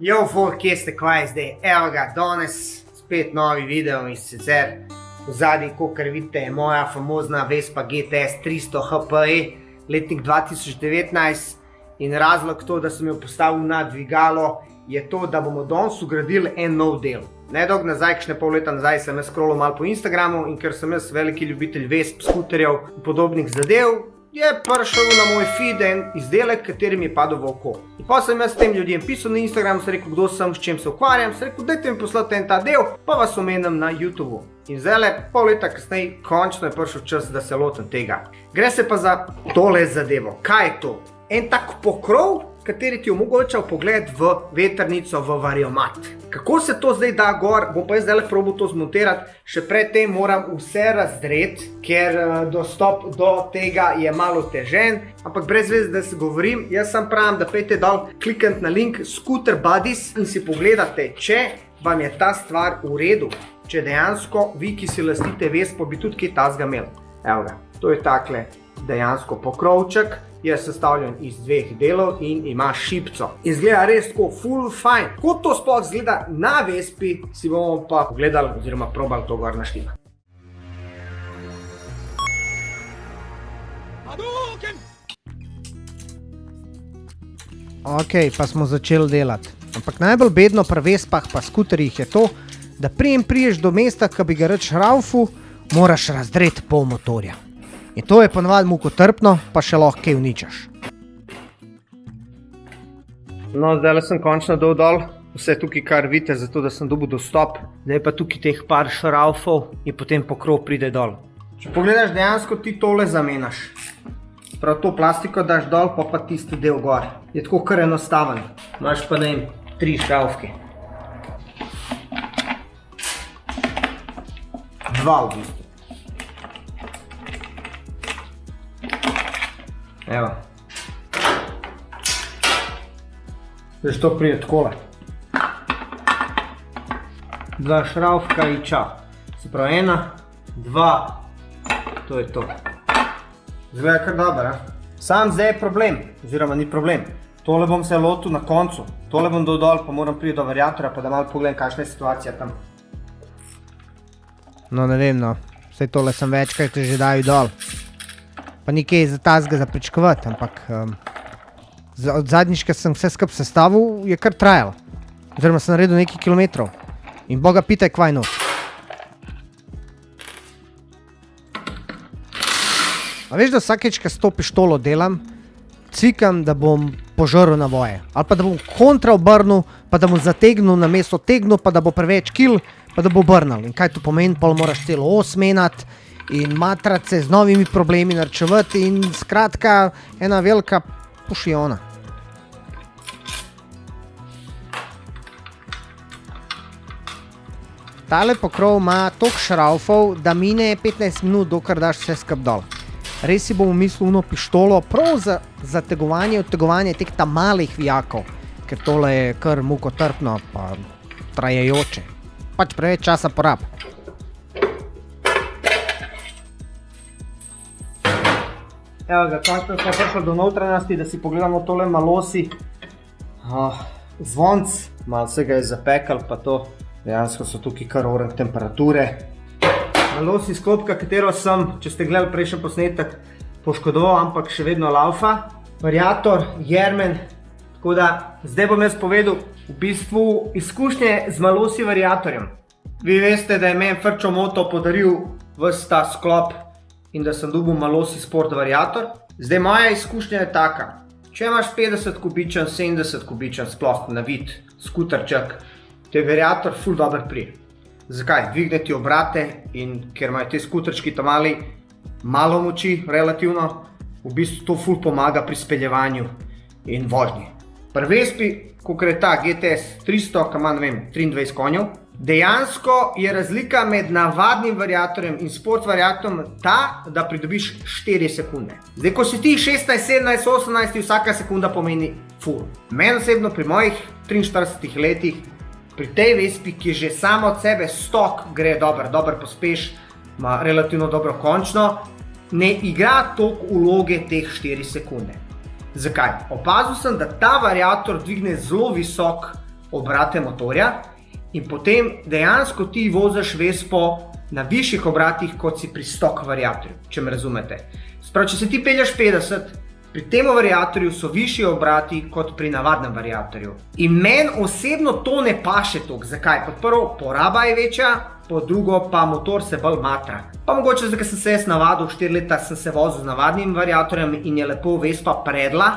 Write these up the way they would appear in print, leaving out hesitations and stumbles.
Jo, folk, kje ste, kvaj zdaj? Evo ga, danes spet novi video in sicer v zadnji, kakor vidite, je moja famozna Vespa GTS 300 HPE, letnik 2019 in razlog to, da sem jo postavil na dvigalo, je to, da bomo danes ugradili en nov del. Nedolgo nazaj, kakšne pol leta nazaj, sem jaz scrollal malo po Instagramu in ker sem jaz veliki ljubitelj Vesp, skuterjev in podobnih zadev, je prišel na moj feed en izdelek, kateri mi je padel v oko. In pa sem jaz tem ljudem pisal na Instagramu, sem rekel, kdo sem, s čem se ukvarjam, sem rekel, dajte mi poslati en ta del, pa vas omenim na YouTubeu. In zdaj, pol leta kasneje, končno je prišel čas, da se lotim tega. Gre se pa za tole zadevo. Kaj je to? En tak pokrov, kateri ti omogoča pogled v vetrnico, v variomat. Kako se to zdaj da gor, bom pa jaz zdaj probal to zmontirati, še pred tem moram vse razdreti, ker dostop do tega je malo težen, ampak brez veze, da se govorim, jaz sam pravim, da pejte dol, kliknite na link Scooter Buddies in si pogledate, če vam je ta stvar v redu, če dejansko vi, ki si lastite Vespo, bi tudi kaj tazga imeli. Evo ga, to je takle dejansko pokrovček, je sestavljen iz dveh delov in ima šipco. Izgleda res tako full fine. Kako to sploh izgleda na Vespi, si bomo pa pogledali oziroma probali to gor naštimati. Ok, pa smo začeli delati. Ampak najbolj bedno pri Vespah pa skuterjih je to, da priješ do mesta, ki bi ga rad šraufu, moraš razdreti pol motorja. In to je ponavadi mukotrpno, pa še lahko kaj uničaš. No, zdaj sem končno dol vse tukaj, kar vidite, zato da sem dobil dostop. Zdaj pa tukaj teh par šraufov in potem pokrov pride dol. Če pogledaš, dejansko ti tole zamenjaš. Prav to plastiko daš dol, pa tisti del gor. Je tako kar enostaven. Imaš pa, ne vem, 3 šraufke. 2 v bistvu. Evo. Zdaj to pride takole. 2 šraufka in ča. Se pravi 1, 2, to je to. Zgleda kar dobro, Sam zdaj je problem, oziroma ni problem. Tole bom se lotil na koncu. Tole bom dol, pa moram priti do variatorja, pa da malo pogledam, kakšna je situacija tam. No, ne vem, no. Vse tole sem večkrat že dal dol. Pa nekaj za tazga za pričakovati, ampak od zadnjič, ko sem vse skupaj sestavil, je kar trajalo. Oziroma sem naredil nekaj kilometrov. In boga pitaj, kvaj not. A veš, da vsakeč, ko s to pištolo delam, cikam, da bom požrl navoje. Ali pa da bom kontra obrnil, pa da bom zategnil na mesto tegnil, pa da bo preveč kil, pa da bo obrnil. In kaj to pomeni, pol moraš celo os menjati in matrace z novimi problemi naročevati in skratka ena velika pušiona. Tale pokrov ima toliko šraufov, da mine 15 minut, dokler daš vse skupaj dol. Res si bom mislil uno pištolo prav za zategovanje, odtegovanje teh tam malih vijakov, ker tole je kar mukotrpno pa trajajoče. Pač preveč časa porab. Evo ga, končno smo prišli do notranjosti, da si pogledamo tole malosi. Zvonc, malo se ga je zapekal, pa to dejansko so tukaj kar oreng temperature. Malosi sklopka, katero sem, če ste gledali prejšnji posnetek, poškodoval, ampak še vedno laufa. Variator, Jermen, tako da zdaj bom jaz povedal v bistvu izkušnje z malosi variatorjem. Vi veste, da je meni Frčo Moto podaril ves ta sklop in da sem dobil malosi sport variator. Zdaj moja izkušnja je taka, če imaš 50 kubičen, 70 kubičen sploh navit skuterček, te variator ful dober prije. Zakaj? Dvigne ti obrate in ker imajo te skuterčki tam malo moči relativno, v bistvu to ful pomaga pri speljevanju in vožnji. Pri Vespi, kakor je ta GTS 300, ki ima, ne vem, 23 konjev, dejansko je razlika med navadnim variatorjem in sport variatorjem ta, da pridobiš 4 sekunde. Zdaj, ko si ti 16, 17, 18, vsaka sekunda pomeni ful. Meni osebno pri mojih 43 letih, pri tej Vespi, ki je že samo od sebe stok, gre dobro pospeš, ima relativno dobro končno, ne igra toliko vloge teh 4 sekunde. Zakaj? Opazil sem, da ta variator dvigne zelo visok obrate motorja in potem dejansko ti voziš Vespo na višjih obratih, kot si pri stok variatorju, če me razumete. Sprav, če se ti pelješ 50, pri tem variatorju so višji obrati kot pri navadnem variatorju. In meni osebno to ne paše toliko. Zakaj? Pod prvo, poraba je večja, pod drugo pa motor se bolj matra. Pa mogoče, ker sem se jaz navadil, 4 leta sem se vozil z navadnim variatorjem in je lepo Vespa predla,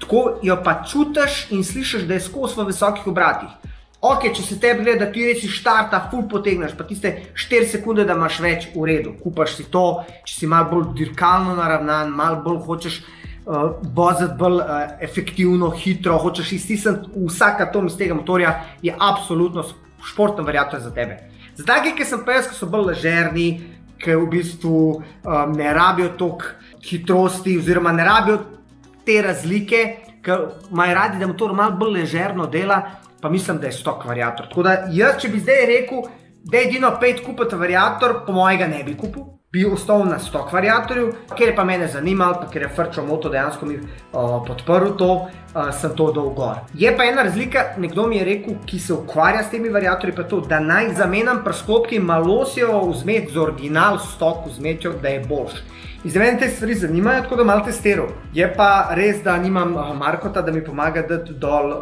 tako jo pa čutiš in slišiš, da je skozi v visokih obratih. Ok, če se tebi gleda, da ti reci štarta, ful potegneš, pa tiste 4 sekunde, da imaš več v redu. Kupaš si to, če si malo bolj dirkalno naravnan, malo bolj hočeš voziti bolj efektivno, hitro, hočeš iztisniti vsak atom iz tega motorja, je absolutno športen variator za tebe. Za take, ki sem pa jaz, ki so bolj ležerni, ki v bistvu ne rabijo toliko hitrosti oziroma ne rabijo te razlike, ki imajo radi, da motor malo bolj ležerno dela, pa mislim, da je stok variator. Tako da jaz, če bi zdaj rekel, da je edino pet kupiti variator, po mojega ne bi kupil. Bi ostal na stok variatorju, ker je pa mene zanimalo, pa ker je Frčo Moto dejansko mi podprl to, sem to dal gor. Je pa ena razlika, nekdo mi je rekel, ki se ukvarja s temi variatorji, pa to, da naj zamenjam pri sklopki Malosijevo vzmet z original stok vzmetjo, da je boljš. In za mene te stvari zanimajo, tako da malo testiral. Je pa res, da nimam Markota, da mi pomaga dati dol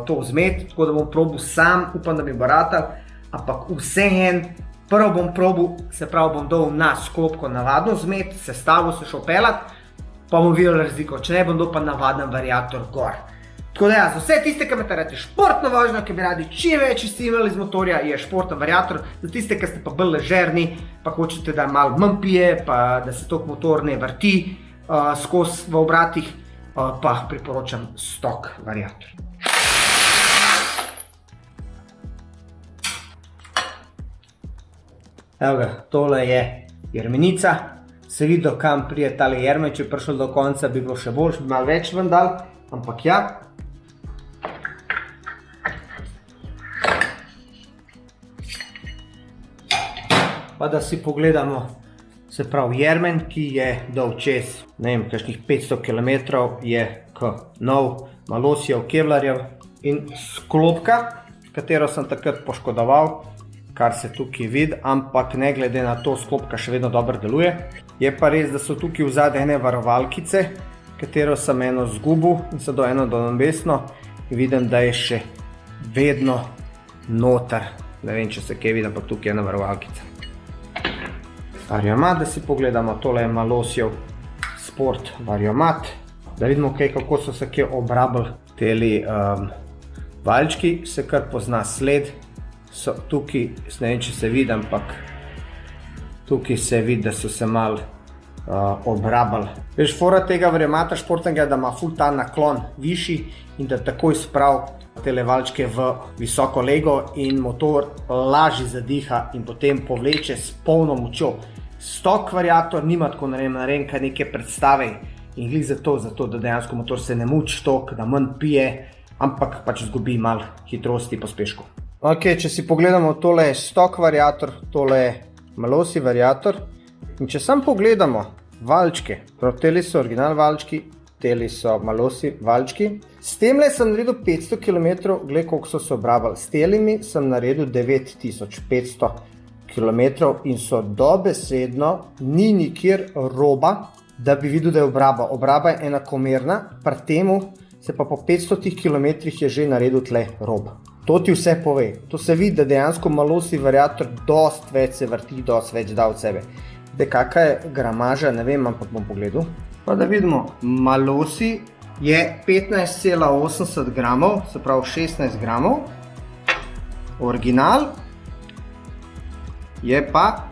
to vzmet, tako da bom probal sam, upam, da mi bo ratal, ampak vseeno, prvo bom probal, se pravi, bom dal na sklopko navadno vzmet, sestavil se šel pelat, pa bom videl razliko, če ne bom dal pa navaden variator gor. Tako da ja, za vse tiste, ki imate radi športno vožnjo, ki bi radi čim več izcimali iz motorja, je športen variator. Za tiste, ki ste pa bolj ležerni, pa hočete, da malo manj pije, pa da se toliko motor ne vrti skozi v obratih, pa priporočam stok variator. Evo ga, tole je jermenica. Se vidi, kam prije tale jerme, če je prišel do konca, bi bilo še boljš, bi malo več ven dal, ampak ja. Pa da si pogledamo, se pravi, jermen, ki je dal čez, ne vem, kakšnih 500 km, je nov Malosijev Kevlarjev in sklopka, katero sem takrat poškodoval, kar se tukaj vidi, ampak ne glede na to, sklopka še vedno dobro deluje. Je pa res, da so tukaj vzadaj ene varovalkice, katero sem eno zgubil in sem dal eno dolambesno in vidim, da je še vedno noter. Ne vem, če se kaj vidi, ampak tukaj je ena varovalkica. Variomat, da si pogledamo, tole je Malosijev Sport Variomat, da vidimo kaj, kako so se kaj obrabili teli valjčki, se kar pozna sled, so tukaj, ne vem, če se vidi, ampak tukaj se vidi, da so se malo obrabili. Veš, fora tega variomata športnega, da ima ful ta naklon višji in da takoj spravi tele valjčke v visoko lego in motor lažje zadiha in potem povleče s polno močjo. Stok variator nima tako narejenka neke predstave in glih zato, da dejansko motor se ne muči toliko, da manj pije, ampak pač izgubi malo hitrosti in pospeškov. Ok, če si pogledamo, tole je stok variator, tole je Malosijev variator in če sam pogledamo valjčke, teli so original valjčki, teli so Malosijev valjčki. S temle sem naredil 500 km, gled koliko so se obrabali. S telimi sem naredil 9500 km in so dobesedno, ni nikjer roba, da bi videl, da je obraba. Obraba je enakomerna, pri temu se pa po 500 km je že naredil tle rob. To ti vse pove. To se vidi, da dejansko Malosijev variator dost več se vrti, dost več da od sebe. Da kakva je gramaža, ne vem, ampak bom pogledal. Pa da vidimo, Malosijev je 15,80 gramov, se pravi 16 gramov. Original je pa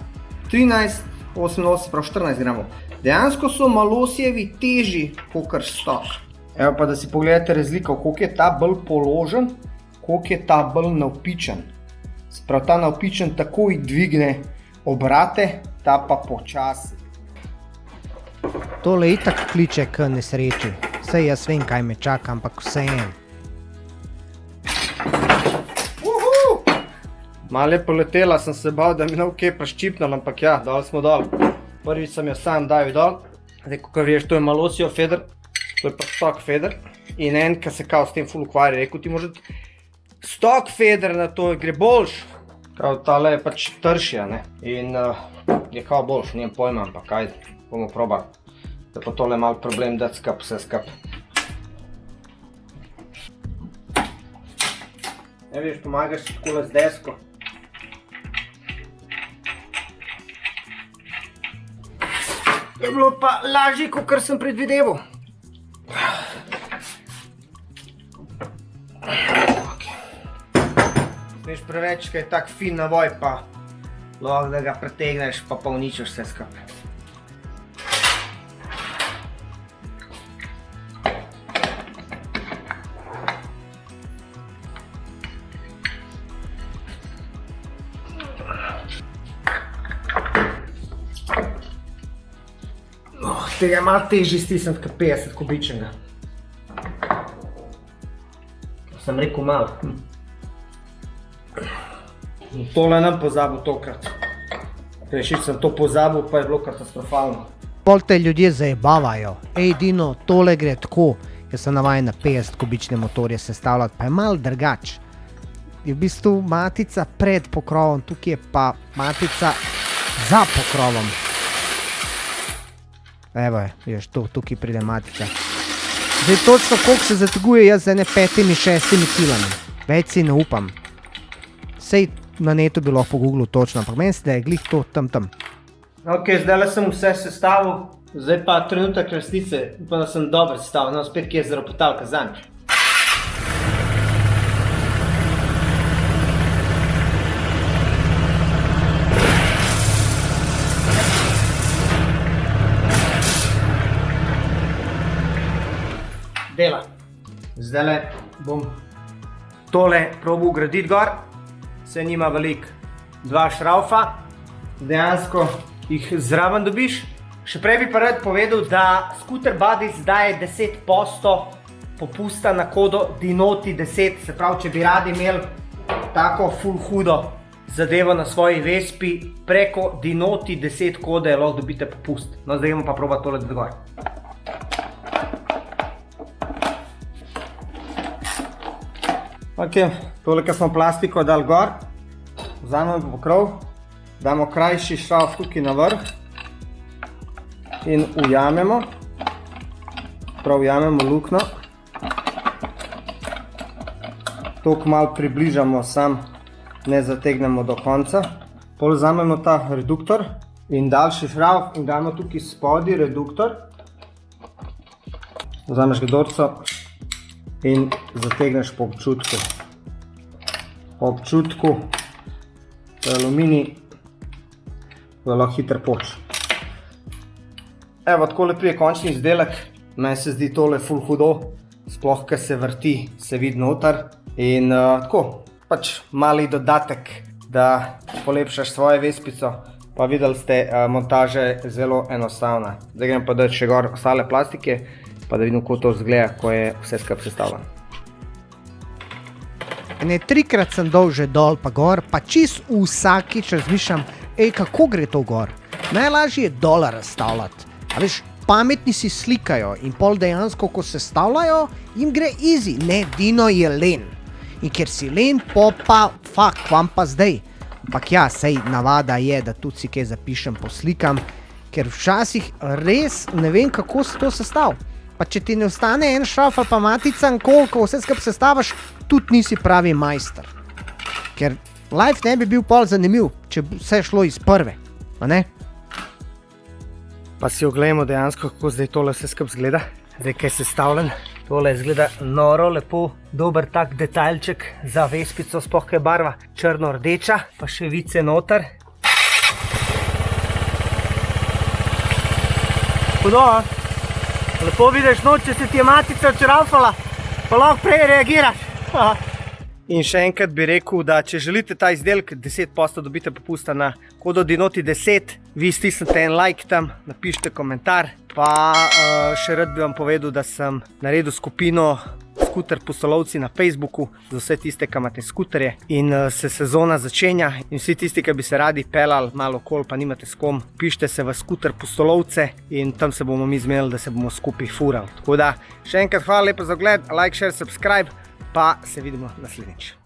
13,88, pravi 14 gramov. Dejansko so Malosijevi težji kakor stok. Evo pa, da si pogledate razliko, koliko je ta bolj položen, koliko je ta bolj navpičen. Se pravi, ta navpičen takoj dvigne obrate, ta pa počasi. Tole itak kliče k nesreči. Saj jaz vem, kaj me čaka, ampak vseeno. Malo je poletela, sem se bal, da mi ne bo kaj preščipnil, ampak ja, dol smo dol. Prvič sem jo sam dal dol. Zdaj, kako veš, to je Malosijev feder, to je pa stok feder. In en, ki se kao s tem ful ukvarja, rekel ti možete Stock feder na to gre boljš. Kao tale je pač tršja, ne. In je kao boljš, nijem pojma, ampak kaj bomo probali. Da pa tole malo problem dati skap, vse skap. Ne vidiš, pomagaš si takole z desko. Je bilo pa lažje, kakor sem predvideval. Smeš preveč, kaj je tak fin navoj, pa lahko da ga pretegneš, pa uničiš vse skupaj. Tega je malo težji stisniti kot 50 kubičnega. Sem rekel malo. Tole nem pozabil tokrat. Rešič sem to pozabil, pa je bilo katastrofalno. Pol te ljudje zajebavajo. Ej, Dino, tole gre tako. Jaz sem navajen na 50 kubične motorje sestavljati, pa je malo drugač. Je v bistvu matica pred pokrovom, tukaj je pa matica za pokrovom. Evo je, vidiš, tukaj pride matica. Zdaj točno koliko se zateguje jaz z ene 5-6 kilami. Več si ne upam. Sej na netu bi lahko pogooglil točno, ampak meni se da je glih to tam. Ok, zdajle sem vse sestavil. Zdaj pa trenutek resnice. Upam, da sem dobro sestavil. No, spet kje je zaropotalka zanj. Dela. Zdajle bom tole probal ugraditi gor. Se nima veliko. 2 šraufa. Dejansko jih zraven dobiš. Še prej bi pa rad povedal, da Scooter Buddies daje 10% popusta na kodo DINOTI10. Se pravi, če bi radi imeli tako full hudo zadevo na svoji Vespi, preko DINOTI10 kode lahko dobite popust. No, zdaj bomo pa probati tole dati gor. Ok, tole, ko smo plastiko dali gor, vzamemo pokrov, damo krajši šrauf tukaj na vrh in ujamemo, prav ujamemo luknjo. Toliko malo približamo, sam ne zategnemo do konca. Pol vzamemo ta reduktor in daljši šrauf in damo tukaj spodaj reduktor. Vzameš gedorco in zategneš po občutku. Po občutku aluminij zelo hitro poč. Evo, takole prije končni izdelek. Meni se zdi tole ful hudo, sploh ko se vrti, se vidi noter. In tako, pač mali dodatek, da polepšaš svojo Vespico. Pa videli ste, montaža je zelo enostavna. Zdaj grem pa dati še gor ostale plastike, pa da vidim, kako to izgleda, ko je vse skupaj sestavljeno. Ne, 3-krat sem dal že dol pa gor, pa čist vsakič razmišljam, kako gre to gor. Najlažje je dol razstavljati. A veš, pametni si slikajo in pol dejansko, ko se stavljajo, jim gre easy. Ne, Dino je len. In ker si len, pa fuck, vam pa zdaj. Ampak ja, sej navada je, da tudi si kaj zapišem, poslikam, ker včasih res ne vem, kako se to sestav. Pa če ti ne ostane en šrauf ali pa matica, koliko vse skupaj sestavaš, tudi nisi pravi majster. Ker life ne bi bil pol zanimiv, če bi vse šlo iz prve, a ne? Pa si oglejmo dejansko, kako zdaj tole vse skupaj zgleda. Zdaj, kaj je sestavljen. Tole izgleda noro, lepo, dober tak detajlček za Vespico, sploh kaj barva črno-rdeča, pa še vice noter. Hudo, a? Lepo vidiš noč, če se ti je matica odšraufala, pa lahko prej reagiraš. In še enkrat bi rekel, da če želite ta izdelek, 10% dobite popusta na kodo DINOTI10. Vi stisnite en like tam, napišite komentar. Pa še rad bi vam povedal, da sem naredil skupino Skuter Pustolovci na Facebooku za vse tiste, ki imate skuterje. In se sezona začenja in vsi tisti, ki bi se radi pelali malo okoli, pa nimate s kom, pišite se v Skuter Pustolovce in tam se bomo mi zmenili, da se bomo skupaj furali. Tako da, še enkrat hvala lepo za ogled, like, share, subscribe, pa se vidimo naslednjič.